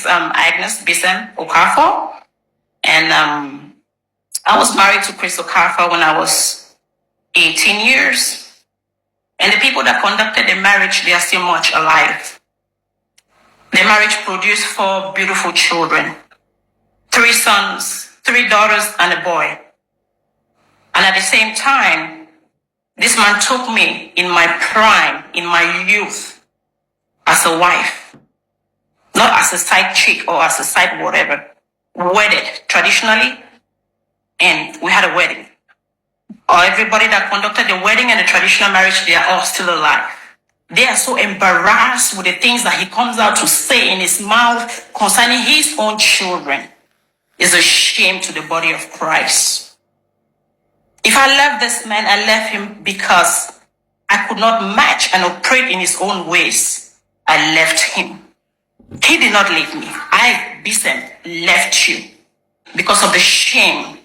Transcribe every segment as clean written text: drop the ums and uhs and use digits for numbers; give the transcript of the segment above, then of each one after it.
is Agnes Bisem Okafor. And I was married to Chris Okafor when I was 18 years. And the people that conducted the marriage, they are still much alive. The marriage produced 4 beautiful children, 3 sons, 3 daughters, and a boy. And at the same time, this man took me in my prime, in my youth, as a wife, not as a side chick or as a side whatever. Wedded traditionally, and we had a wedding. Everybody that conducted the wedding and the traditional marriage, they are all still alive. They are so embarrassed with the things that he comes out to say in his mouth concerning his own children. It's a shame to the body of Christ. If I left this man, I left him because I could not match and operate in his own ways. I left him. He did not leave me. I, Bisem, left you because of the shame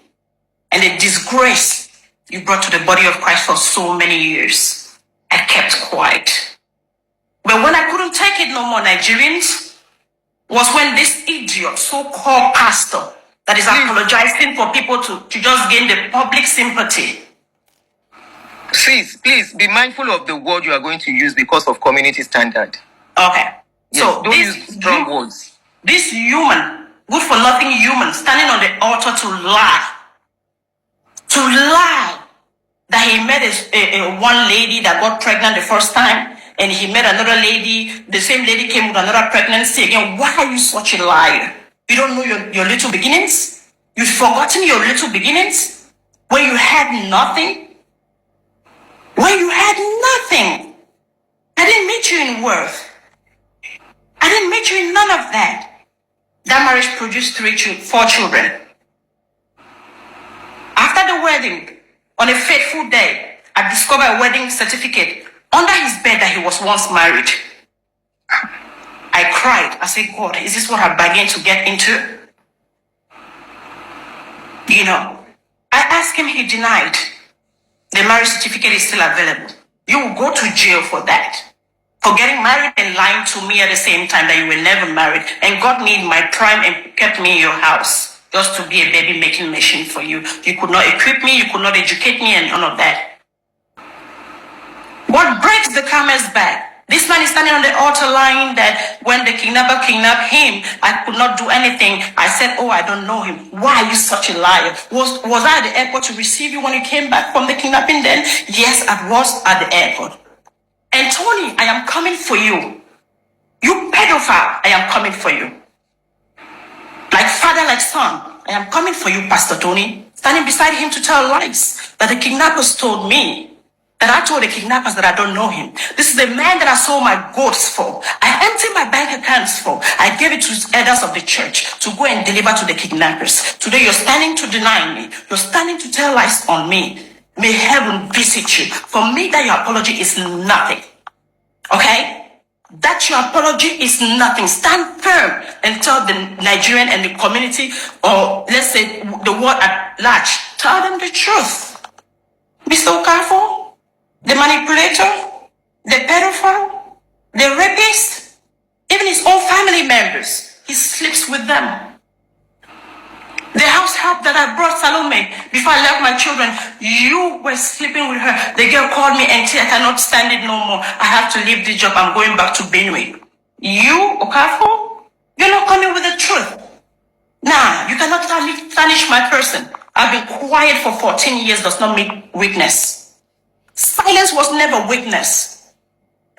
and the disgrace you brought to the body of Christ for so many years. I kept quiet. But when I couldn't take it no more, Nigerians, was when this idiot, so-called pastor, that is apologizing for people to just gain the public sympathy. Sis, please be mindful of the word you are going to use because of community standard. Okay. Yes, so don't use strong words. This human, good for nothing human, standing on the altar to lie that he met a one lady that got pregnant the first time, and he met another lady, the same lady came with another pregnancy again. Why are you such a liar? You don't know your little beginnings? You've forgotten your little beginnings? When you had nothing? When you had nothing? I didn't meet you in worth. I didn't meet you in none of that. That marriage produced 4 children. After the wedding, on a fateful day, I discovered a wedding certificate under his bed that he was once married. I cried. I said, God, is this what I began to get into? You know, I asked him, he denied. The marriage certificate is still available. You will go to jail for that. For getting married and lying to me at the same time that you were never married, and got me in my prime and kept me in your house just to be a baby making machine for you. You could not equip me, you could not educate me, and none of that. What breaks the camel's back? This man is standing on the altar lying that when the kidnapper kidnapped him, I could not do anything. I said, oh, I don't know him. Why are you such a liar? Was I at the airport to receive you when you came back from the kidnapping then? Yes, I was at the airport. And Tony, I am coming for you. You pedophile, I am coming for you. Like father, like son, I am coming for you, Pastor Tony. Standing beside him to tell lies that the kidnappers told me. That I told the kidnappers that I don't know him. This is the man that I sold my goats for. I emptied my bank accounts for. I gave it to elders of the church to go and deliver to the kidnappers. Today you're standing to deny me. You're standing to tell lies on me. May heaven visit you. For me, that your apology is nothing. Okay? That your apology is nothing. Stand firm and tell the Nigerian and the community, or let's say the world at large, tell them the truth. Mr. Okafor, the manipulator, the pedophile, the rapist, even his own family members, he sleeps with them. The house help that I brought Salome before I left my children, you were sleeping with her. The girl called me and said, I cannot stand it no more. I have to leave this job. I'm going back to Benue. You, Okafor, you're not coming with the truth. Nah, you cannot tarnish my person. I've been quiet for 14 years does not make weakness. Silence was never weakness.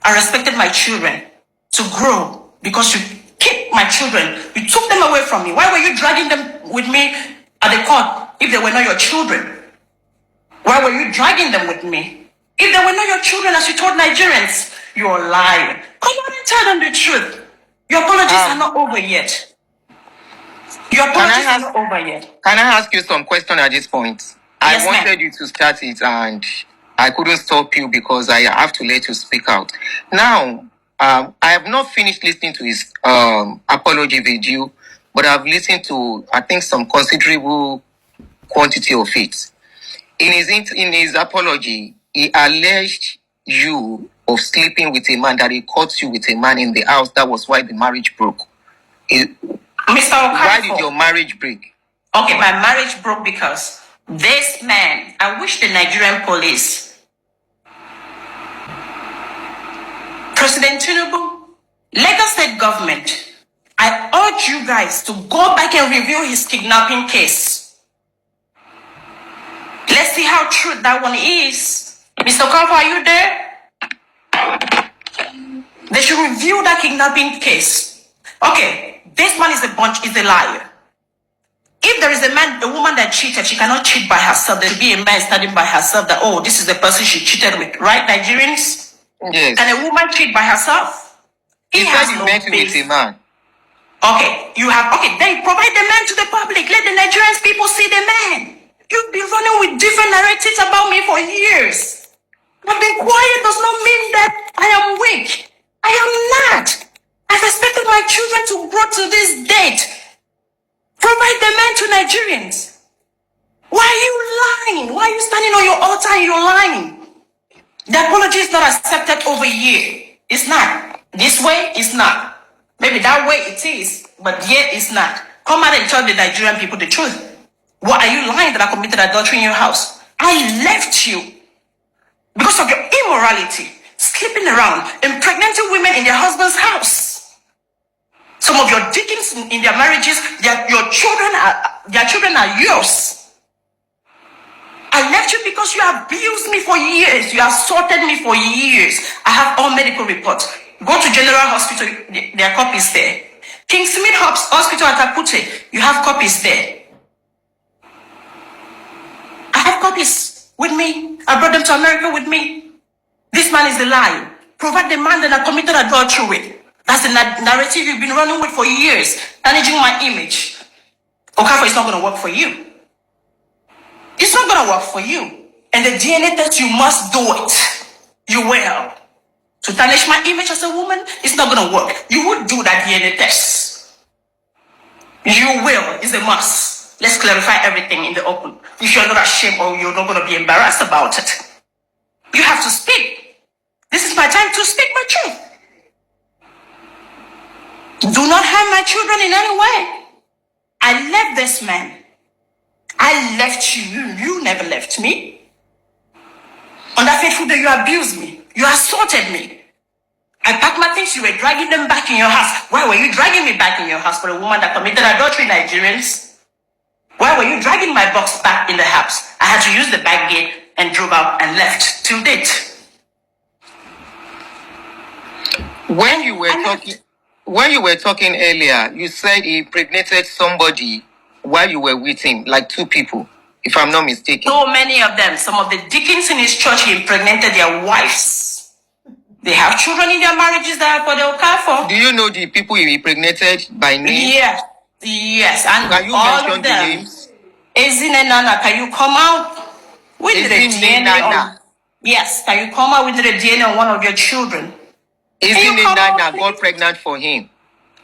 I respected my children to grow because you keep my children. You took them away from me. Why were you dragging them with me at the court if they were not your children? Why were you dragging them with me? If they were not your children, as you told Nigerians, you're a liar. Come on and tell them the truth. Your apologies are not over yet. Your apologies are not over yet. Can I ask you some question at this point? Yes, I wanted you to start it and I couldn't stop you because I have to let you speak out. Now, I have not finished listening to his apology video, but I've listened to, I think, some considerable quantity of it. In his apology, he alleged you of sleeping with a man, that he caught you with a man in the house. That was why the marriage broke. Mr. Why did Okafor. your marriage break? Okay, my marriage broke because this man, I wish the Nigerian police, President Tinubu, Lagos State government, I urge you guys to go back and review his kidnapping case. Let's see how true that one is. Mr. Okafor, are you there? They should review that kidnapping case. Okay, this man is a liar. If there is a woman that cheated, she cannot cheat by herself. There should be a man standing by herself that, oh, this is the person she cheated with. Right, Nigerians? Yes. Can a woman cheat by herself? He said he met with a man. Okay, then provide the man to the public. Let the Nigerian people see the man. You've been running with different narratives about me for years. I've been quiet does not mean that I am weak. I am not. I've expected my children to grow to this date. Provide the man to Nigerians. Why are you lying? Why are you standing on your altar and you're lying? The apology is not accepted over here. It's not. This way, it's not. Maybe that way it is, but yet it's not. Come out and tell the Nigerian people the truth. Why are you lying that I committed adultery in your house? I left you because of your immorality, sleeping around, impregnating women in their husband's house. Some of your deacons in their marriages, their children are yours. I left you because you abused me for years. You assaulted me for years. I have all medical reports. Go to General Hospital, there are copies there. King Smith Hospital at Akute, you have copies there. I have copies with me. I brought them to America with me. This man is a liar. Provide the man that I committed adultery with. That's the narrative you've been running with for years, damaging my image. Okafor, it's not going to work for you. It's not going to work for you. And the DNA test, you must do it. You will. To tarnish my image as a woman, it's not going to work. You would do that DNA test. You will. It's a must. Let's clarify everything in the open. If you're not ashamed or you're not going to be embarrassed about it, you have to speak. This is my time to speak my truth. Do not harm my children in any way. I left this man. I left you. You never left me. On that fateful day, you abused me. You assaulted me. I packed my things. You were dragging them back in your house. Why were you dragging me back in your house for a woman that committed adultery, Nigerians? Why were you dragging my box back in the house? I had to use the back gate and drove out and left till date. When you were talking earlier, you said he impregnated somebody while you were with him, like two people, if I'm not mistaken. So many of them. Some of the deacons in his church, he impregnated their wives. They have children in their marriages that are for the Okafor. Do you know the people he impregnated by name? Yes. And can you all mention of them. the names? Ezine Nana, can you come out with the DNA? Nana. Yes, can you come out with the DNA on one of your children? Ezine Nana got pregnant for him.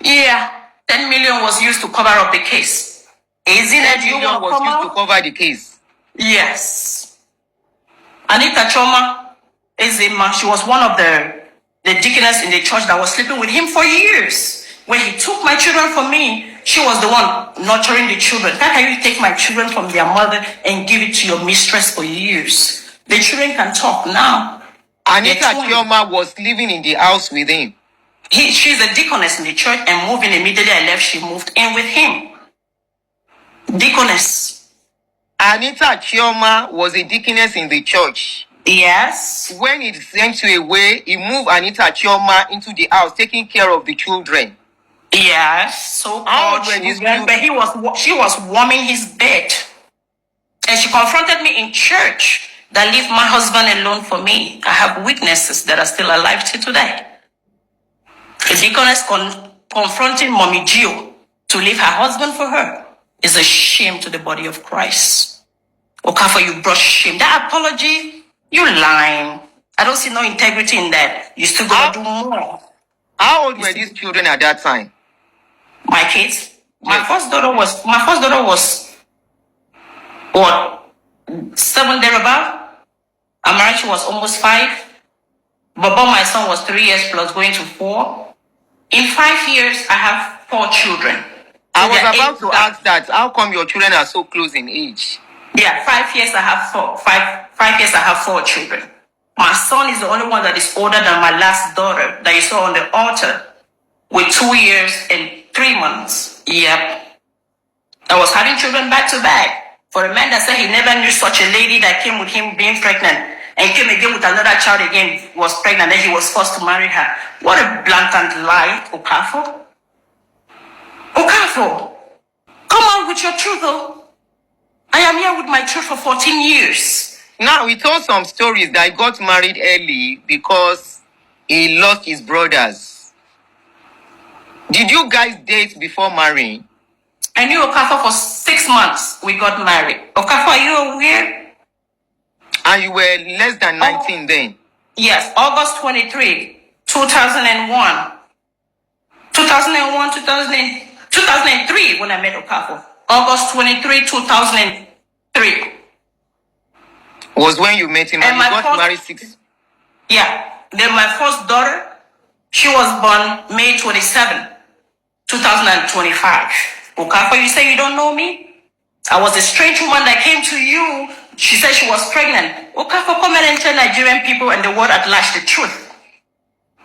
Yeah, 10 million was used to cover up the case. Ezine, 10 million was used to cover the case. Yes. Anita Choma Ezema, she was one of the deaconess in the church that was sleeping with him for years. When he took my children from me, she was the one nurturing the children. How can you take my children from their mother and give it to your mistress for years? The children can talk now. Anita Chioma was living in the house with him. She's a deaconess in the church, and moving immediately I left, she moved in with him. Deaconess. Anita Chioma was a deaconess in the church. Yes. When he sent you away, he moved Anita Chioma into the house, taking care of the children. Yes, so called children, but she was warming his bed. And she confronted me in church that leave my husband alone for me. I have witnesses that are still alive till today. A deaconess confronting Mommy Gio to leave her husband for her is a shame to the body of Christ. Okafor, you brought shame. That apology, you lying. I don't see no integrity in that. You still gonna do more. How old were these children at that time? My kids? My first daughter was what? 7 thereabout. Amarachi was almost 5. Baba, my son, was 3 years plus going to 4. In 5 years, I have 4 children. I was They're about 8 to ask that. How come your children are so close in age? Yeah, 5 years I have 4. 5 years I have 4 children. My son is the only one that is older than my last daughter that you saw on the altar with 2 years and 3 months. Yep. I was having children back to back. For a man that said he never knew such a lady that came with him being pregnant and came again with another child again, was pregnant, then he was forced to marry her. What a blatant lie, Okafor. Okafor, come on with your truth, though. I am here with my truth for 14 years. Now, he told some stories that he got married early because he lost his brothers. Did you guys date before marrying? I knew Okafor for 6 months. We got married. Okafor, are you aware? And you were less than 19 then? Yes, August 23, 2001. 2003 when I met Okafor. August 23, 2003. Was when you met him and you got married 6? Yeah. Then my first daughter, she was born May 27, 2025. Okafor, you say you don't know me? I was a strange woman that came to you. She said she was pregnant. Okafor, come and tell Nigerian people and the world at large the truth.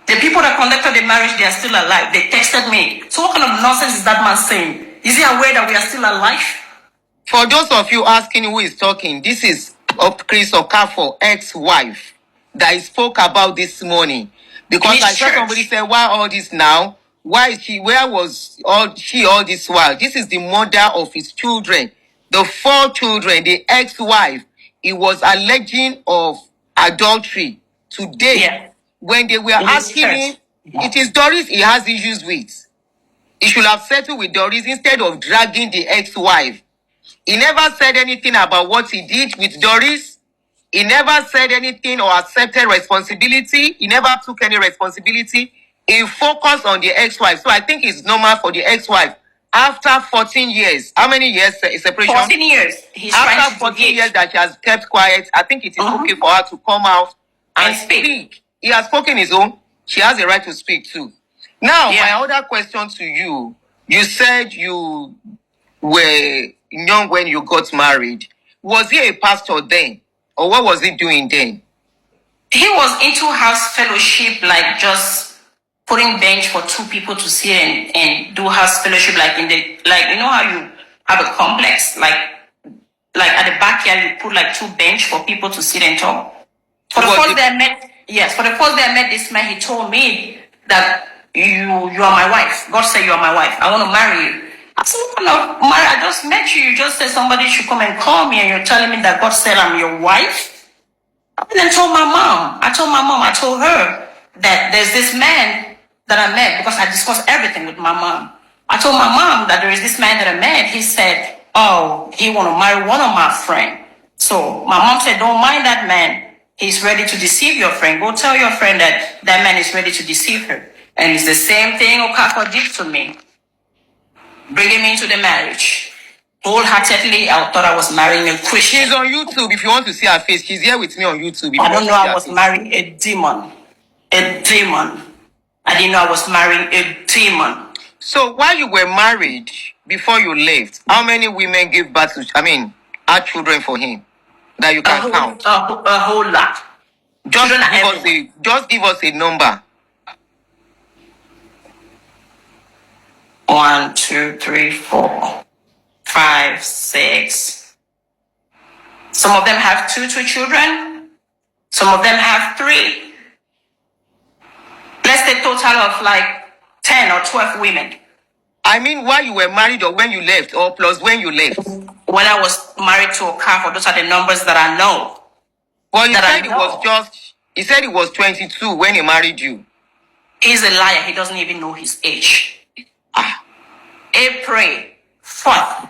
The people that conducted the marriage, they are still alive. They texted me. So what kind of nonsense is that man saying? Is he aware that we are still alive? For those of you asking who is talking, this is Chris Okafor, ex-wife, that I spoke about this morning. Because I saw somebody say, why all this now? Why is she, where was she all this while? This is the mother of his children. The 4 children, the ex-wife, he was alleging of adultery today. Yeah. When they were asking him, it is Doris he has issues with. He should have settled with Doris instead of dragging the ex-wife. He never said anything about what he did with Doris. He never said anything or accepted responsibility. He never took any responsibility. He focused on the ex-wife. So I think it's normal for the ex-wife. After 14 years, how many years separation? 14 years. He's After 14 years that she has kept quiet, I think it is okay for her to come out and speak. He has spoken his own. She has a right to speak too. Now, my other question to you, you said you were young when you got married. Was he a pastor then? Or what was he doing then? He was into house fellowship, like just putting bench for 2 people to sit and do house fellowship, like in the, like, you know how you have a complex, like at the backyard, you put like 2 bench for people to sit and talk. For the first day I met this man, he told me that you are my wife. God said you are my wife. I want to marry you. I said, no, Mary, I just met you. You just said somebody should come and call me, and you're telling me that God said I'm your wife? And then I told I told her that there's this man that I met, because I discussed everything with my mom. I told my mom that there is this man that I met. He said, oh, he want to marry one of my friends. So my mom said, don't mind that man. He's ready to deceive your friend. Go tell your friend that that man is ready to deceive her. And it's the same thing Okafor did to me. Bringing me into the marriage. Wholeheartedly, I thought I was marrying a Christian. She's on YouTube. If you want to see her face, she's here with me on YouTube. I don't know I was marrying a demon. A demon. I didn't know I was marrying a demon. So while you were married, before you left, how many women gave birth to, had children for him that you can count? A whole lot. Just give us a number. 1, 2, 3, 4, 5, 6. Some of them have two children. Some of them have 3. Let's say total of like 10 or 12 women. I mean, while you were married or when you left, or plus when you left? When I was married to Okafor, those are the numbers that I know. Well, he said it was 22 when he married you. He's a liar. He doesn't even know his age. April 4th,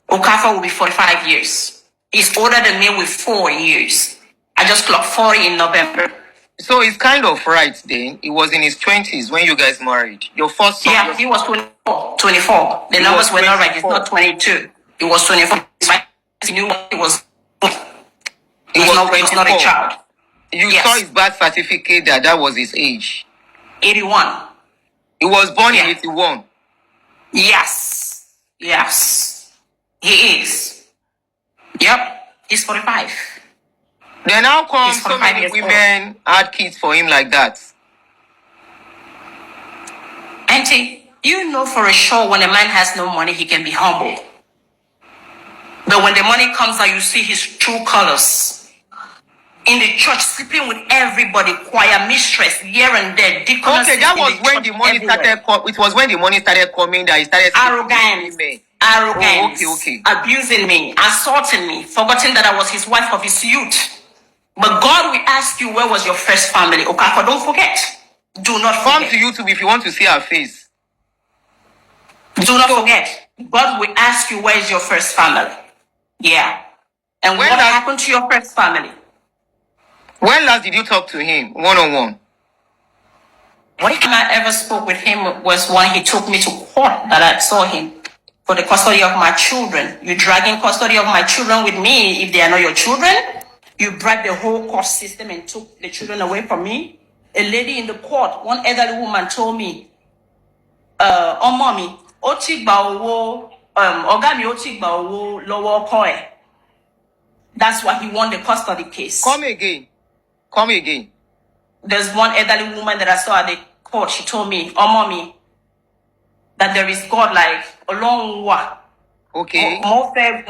Okafor will be 45 years. He's older than me with 4 years. I just clocked 40 in November. So it's kind of right then. He was in his 20s when you guys married. Your first son. Yeah, he was 24. The numbers were not right. It's not 22. It was 24. He knew what it was. He was not a child. You saw his birth certificate that was his age. 81. He was born in 81. Yes. Yes. He is. Yep. He's 45. Then how come He's so 45 many years old. women had kids for him like that? Auntie, you know for a sure when a man has no money, he can be humble. But when the money comes out, you see his true colors. In the church, sleeping with everybody, choir mistress, here and there, deaconesses. Okay, that in was the when church the money everywhere. started. It was when the money started coming that he started sleeping with Arrogance, women. arrogance, Oh, okay. abusing me, assaulting me, forgetting that I was his wife of his youth. But God will ask you, where was your first family? Okafor, don't forget. Do not Come forget. to YouTube if you want to see her face. Do not forget. God will ask you, where is your first family? Yeah. And When what last- happened to your first family? When last did you talk to him one-on-one? What time I ever spoke with him was when he took me to court that I saw him for the custody of my children. You dragging custody of my children with me if they are not your children? You bribed the whole court system and took the children away from me? A lady in the court, one elderly woman told me, oh mommy, oti gba owo, oga mi oti gba owo lowo oko e. That's why he won the custody case. Come again. Come again. There's one elderly woman that I saw at the court. She told me, oh mommy, that there is God like along wa. Okay. Mo fe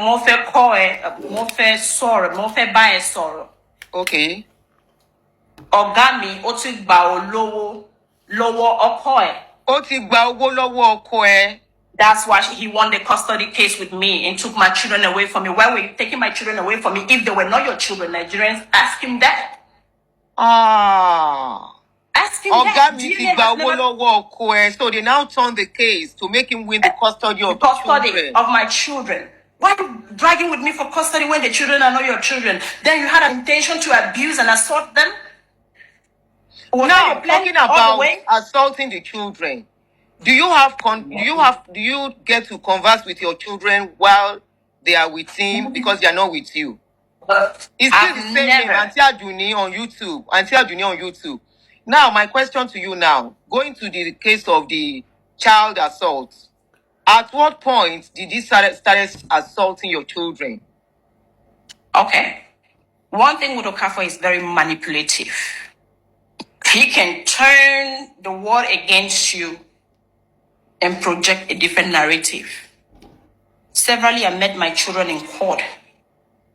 koe, mo fe sorrow, mo fe buy sorrow. Okay. Ọ̀gá mi, ó ti gba olówó lọ́wọ́ ọkọ ẹ̀. Ó ti gba owó lọ́wọ́ ọkọ ẹ̀. That's why he won the custody case with me and took my children away from me. Why were you taking my children away from me if they were not your children? Nigerians, ask him that. Ask him that. Ọ̀gá mi ti gba owó lọ́wọ́ ọkọ ẹ̀. So they now turn the case to make him win the custody of the children. Of my children. Why are you dragging with me for custody when the children are not your children? Then you had an intention to abuse and assault them? Now, talking about assaulting the children, do you get to converse with your children while they are with him because they are not with you? It's still the same name, Auntie Aduni on YouTube. Auntie Aduni on YouTube. Now, my question to you now, going to the case of the child assault, at what point did he start assaulting your children? Okay. One thing with Okafor is very manipulative. He can turn the word against you and project a different narrative. Severally, I met my children in court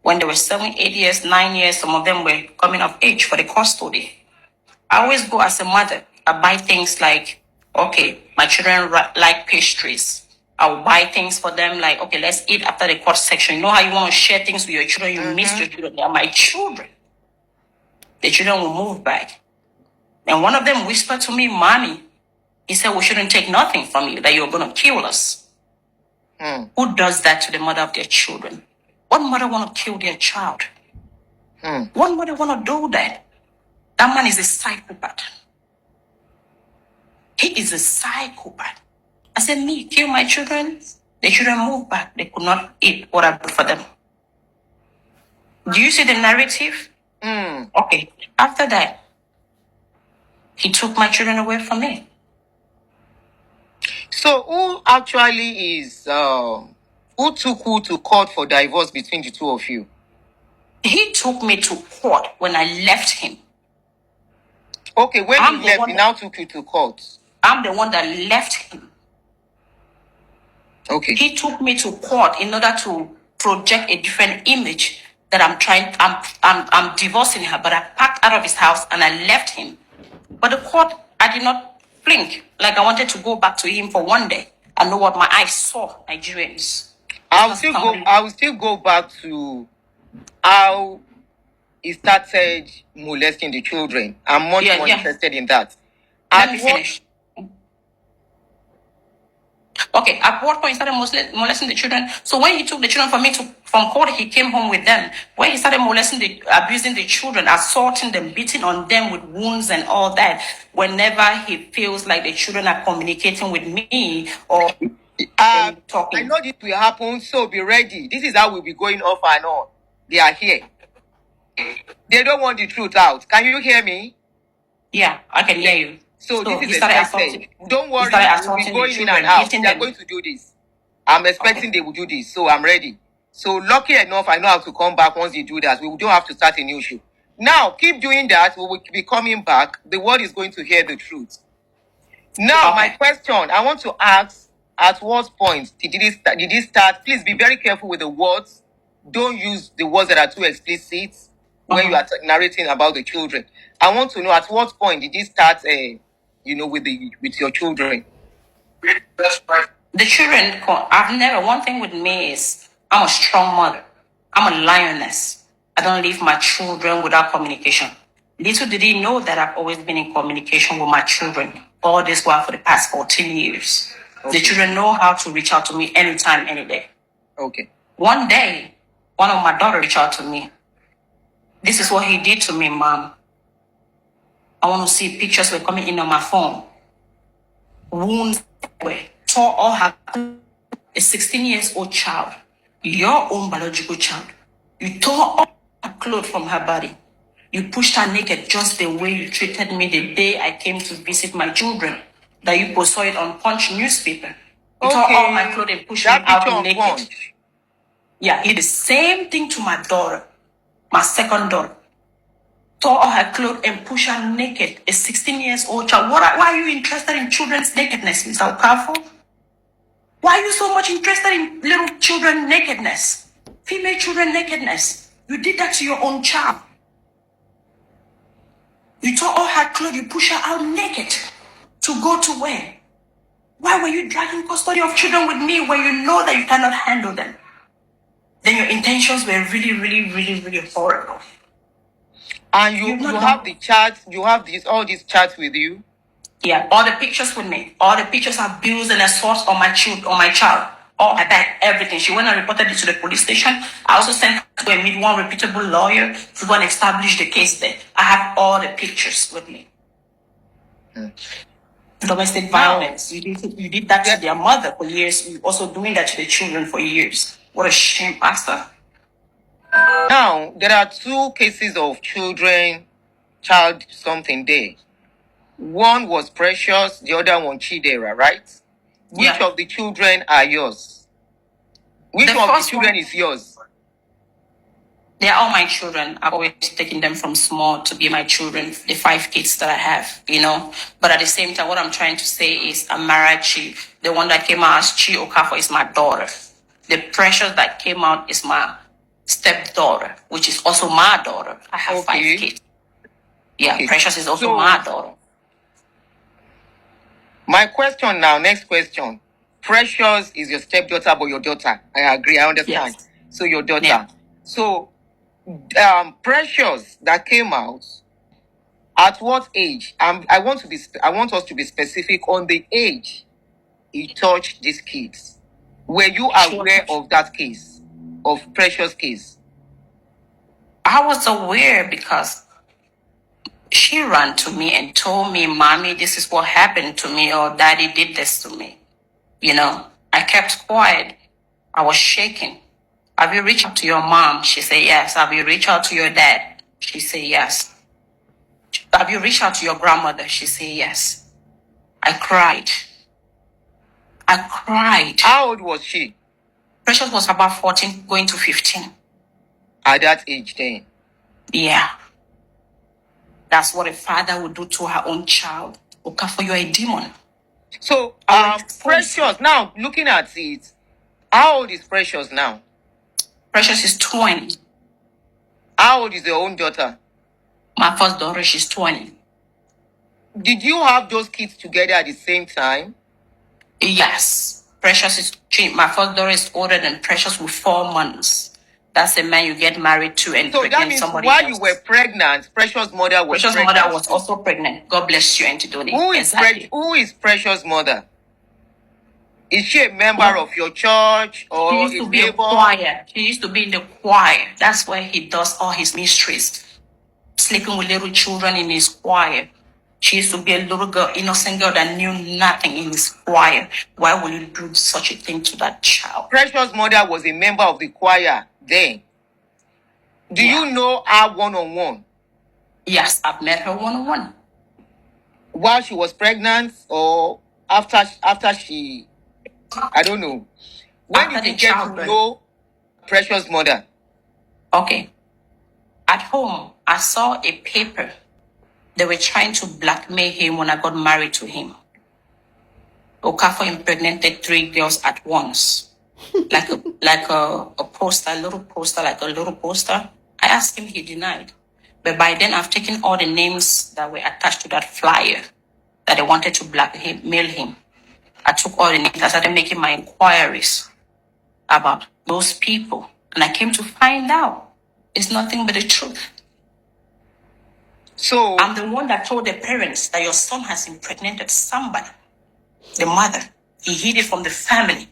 when they were 7, 8 years, 9 years. Some of them were coming of age for the custody. I always go as a mother. I buy things like, okay, my children like pastries. I will buy things for them like, okay, let's eat after the court section. You know how you want to share things with your children? You miss your children. They are my children. The children will move back. And one of them whispered to me, Mommy, he said, we shouldn't take nothing from you, that you're going to kill us. Who does that to the mother of their children? What mother want to kill their child? What mother want to do that? That man is a psychopath. He is a psychopath. I said, me, kill my children. The children moved back. They could not eat what I bought for them. Do you see the narrative? Okay. After that, he took my children away from me. So who actually is, who took who to court for divorce between the two of you? He took me to court when I left him. Okay, when he left, he now took you to court. I'm the one that left him. Okay. He took me to court in order to project a different image that I'm divorcing her, but I packed out of his house and I left him. But the court, I did not blink. Like I wanted to go back to him for one day and know what my eyes saw, Nigerians. I will still go back to how he started molesting the children. I'm much more interested in that. Let me finish. Okay, at what point he started molesting the children? So when he took the children from court, he came home with them. When he started abusing the children, assaulting them, beating on them with wounds and all that, whenever he feels like the children are communicating with me or talking. I know this will happen, so be ready. This is how we'll be going off and on. They are here. They don't want the truth out. Can you hear me? Yeah, I can hear you. So this he is started expected. assaulting. Don't He worry, started we'll be assaulting the going in children, and out. beating They are them. going to do this. I'm expecting they will do this, so I'm ready. So lucky enough, I know how to come back once you do that. We don't have to start a new show. Now, keep doing that. We will be coming back. The world is going to hear the truth. Now, my Okay. question, I want to ask, at what point did it start? Please be very careful with the words. Don't use the words that are too explicit when you are narrating about the children. I want to know at what point did it start, with your children? The children, one thing with me is I'm a strong mother. I'm a lioness. I don't leave my children without communication. Little did he know that I've always been in communication with my children all this while for the past 14 years. Okay. The children know how to reach out to me anytime, any day. Okay. One day, one of my daughters reached out to me. This is what he did to me, Mom. I want to see pictures were coming in on my phone. Wounds were tore all her, a 16 years old child, your own biological child. You tore all her clothes from her body. You pushed her naked just the way you treated me the day I came to visit my children. That you saw it on Punch newspaper. You tore all my clothes and pushed me out naked. Punch. Yeah, he did the same thing to my daughter, my second daughter. Tore all her clothes and pushed her naked, a 16 years old child. Why are you interested in children's nakedness, Mr. Okafor? Why are you so much interested in little children nakedness? Female children nakedness. You did that to your own child. You tore all her clothes, you pushed her out naked to go to where? Why were you dragging custody of children with me when you know that you cannot handle them? Then your intentions were really, really, really, really horrible. And you have the chats, you have all these chats with you? Yeah, all the pictures with me. All the pictures of abuse and assault on my child. All my back, everything. She went and reported it to the police station. I also sent her to meet one reputable lawyer to go and establish the case there. I have all the pictures with me. Domestic violence. You did that to their mother for years. You're also doing that to the children for years. What a shame, Pastor. Now, there are two cases of child something there. One was Precious, the other one Chidera, right? Which of the children are yours? Which of the children is yours? They're all my children. I've always taken them from small to be my children, the 5 kids that I have, But at the same time, what I'm trying to say is Amara Chi, the one that came out as Chi Okafor is my daughter. The Precious that came out is my stepdaughter, which is also my daughter. I have 5 kids. Yeah, okay. Precious is also my daughter. My question now, next question. Precious is your stepdaughter, but your daughter. I agree, I understand. Yes. So your daughter. Yeah. So, Precious that came out, at what age? I want us to be specific on the age he touched these kids. Were you aware of that case, of Precious case? I was aware because she ran to me and told me, Mommy, this is what happened to me, or Daddy did this to me. I kept quiet. I was shaking. Have you reached out to your mom? She said, yes. Have you reached out to your dad? She said, yes. Have you reached out to your grandmother? She said, yes. I cried. How old was she? Precious was about 14, going to 15. At that age then? Yeah. That's what a father would do to her own child. Okafor, you're a demon. So, Precious, now looking at it, how old is Precious now? Precious is 20. How old is your own daughter? My first daughter, she's 20. Did you have those kids together at the same time? Yes. Precious is, my first daughter is older than Precious with 4 months. That's the man you get married to and so pregnant that means somebody while else. you were pregnant, Precious' mother was pregnant. Precious' mother was also pregnant. God bless you, Auntie Doni. Who is Precious' mother? Is she a member of your church or she used to be a choir? She used to be in the choir. That's where he does all his mysteries. Sleeping with little children in his choir. She used to be a little girl, innocent girl that knew nothing in his choir. Why would you do such a thing to that child? Precious' mother was a member of the choir then. Do you know her one-on-one? Yes, I've met her one-on-one. while she was pregnant or after she, I don't know. When After did you the get to childbirth. know Precious mother? Okay. At home, I saw a paper. They were trying to blackmail him when I got married to him. Okafor impregnated 3 girls at once. Like a poster, a little poster, like a little poster. I asked him, he denied. But by then, I've taken all the names that were attached to that flyer that they wanted to blackmail him. I took all the names. I started making my inquiries about those people. And I came to find out it's nothing but the truth. So I'm the one that told the parents that your son has impregnated somebody, the mother. He hid it from the family.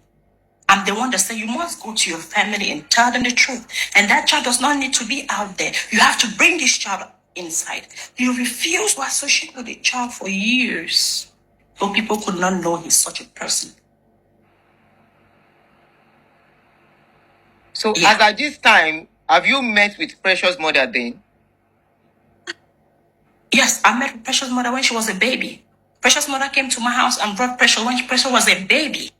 I'm the one that said you must go to your family and tell them the truth. And that child does not need to be out there. You have to bring this child inside. You refuse to associate with the child for years. So people could not know he's such a person. So Yeah. as at this time, have you met with Precious mother then? Yes, I met with Precious mother when she was a baby. Precious mother came to my house and brought Precious when Precious was a baby.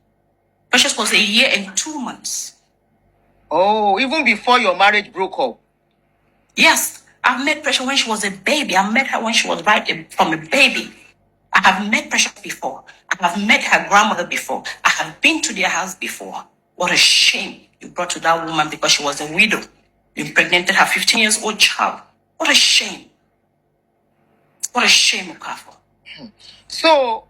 Precious was 1 year and 2 months. Oh, even before your marriage broke up. Yes, I've met Precious when she was a baby. I met her when she was from a baby. I have met Precious before. I have met her grandmother before. I have been to their house before. What a shame you brought to that woman because she was a widow. You impregnated her 15 years old child. What a shame. What a shame, Okafor. So,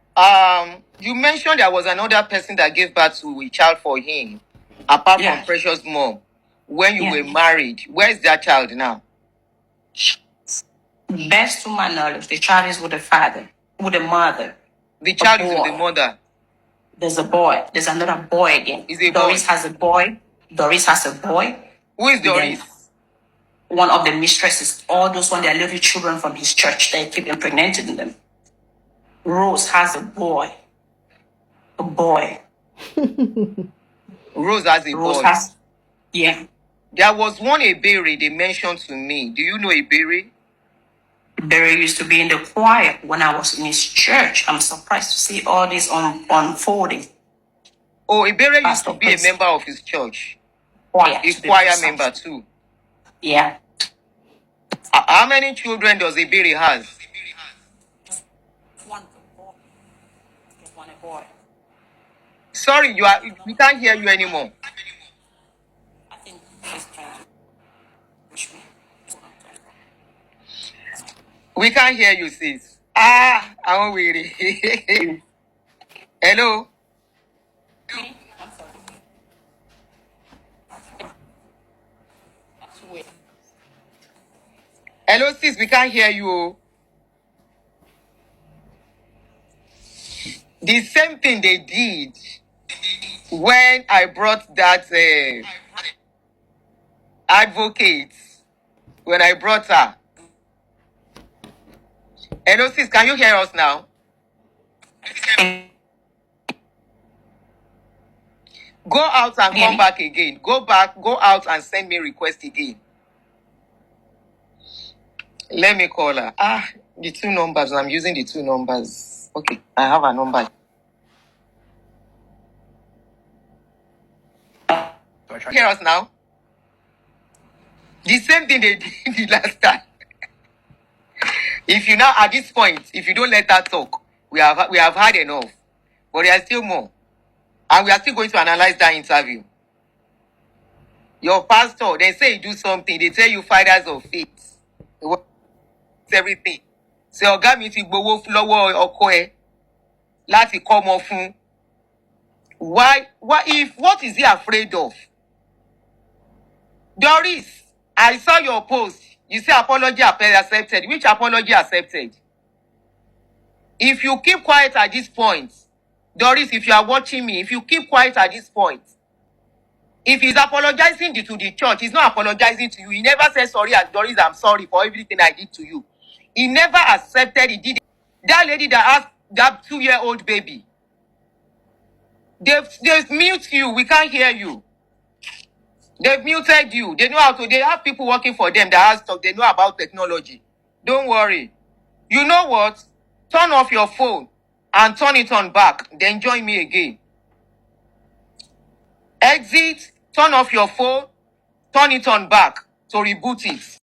you mentioned there was another person that gave birth to a child for him, apart Yeah. from Precious mom, when you Yeah. were married. Where is that child now? Best to my knowledge, the child is with the father, with the mother. The child is with boy. the mother. There's a boy. There's another boy again. Is a Doris boy. has a boy. Doris has a boy. Who is Then Doris? one of the mistresses, all those when they're little children from his church, they keep impregnating them. Rose has a boy. A boy. Rose has a Rose boy. has, yeah. There was one Ebere they mentioned to me. Do you know Ebere? Barry used to be in the choir when I was in his church. I'm surprised to see all this unfolding. Oh, Ebere used Pastor to be a Chris. member of his church. Choir, A to be choir precise. member too. Yeah. How many children does Ebere has? One boy. One boy. Sorry, we can't hear you anymore. I think he's trying to push me. We can't hear you, sis. I'm weary. Hello? I'm sorry. That's weird. Hello, sis, we can't hear you. The same thing they did when I brought that advocate, when I brought her. Hello, sis, can you hear us now? Go out and come back again. Go out and send me request again. Let me call her. The 2 numbers. I'm using the 2 numbers. Okay, I have a number. Hear us now? The same thing they did the last time. If you now, at this point, if you don't let her talk, we have had enough. But there are still more. And we are still going to analyze that interview. Your pastor, they say you do something. They tell you fathers of faith. It's everything. Say, Ọ̀gá mi ti gbowó lọ́wọ́ ọkọ ẹ̀ láti kọ́mọ fún. Why, what is he afraid of? Doris, I saw your post. You say apology accepted. Which apology accepted? If you keep quiet at this point, Doris, if you are watching me, if you keep quiet at this point, if he's apologizing to the church, he's not apologizing to you. He never said sorry as Doris, I'm sorry for everything I did to you. He never accepted he did it. That lady that asked that 2-year-old baby, they've muted you. We can't hear you. They've muted you. They know how to. They have people working for them that has talk. They know about technology. Don't worry. You know what? turn off your phone and turn it on back. Then join me again. Exit, turn off your phone, turn it on back to reboot it.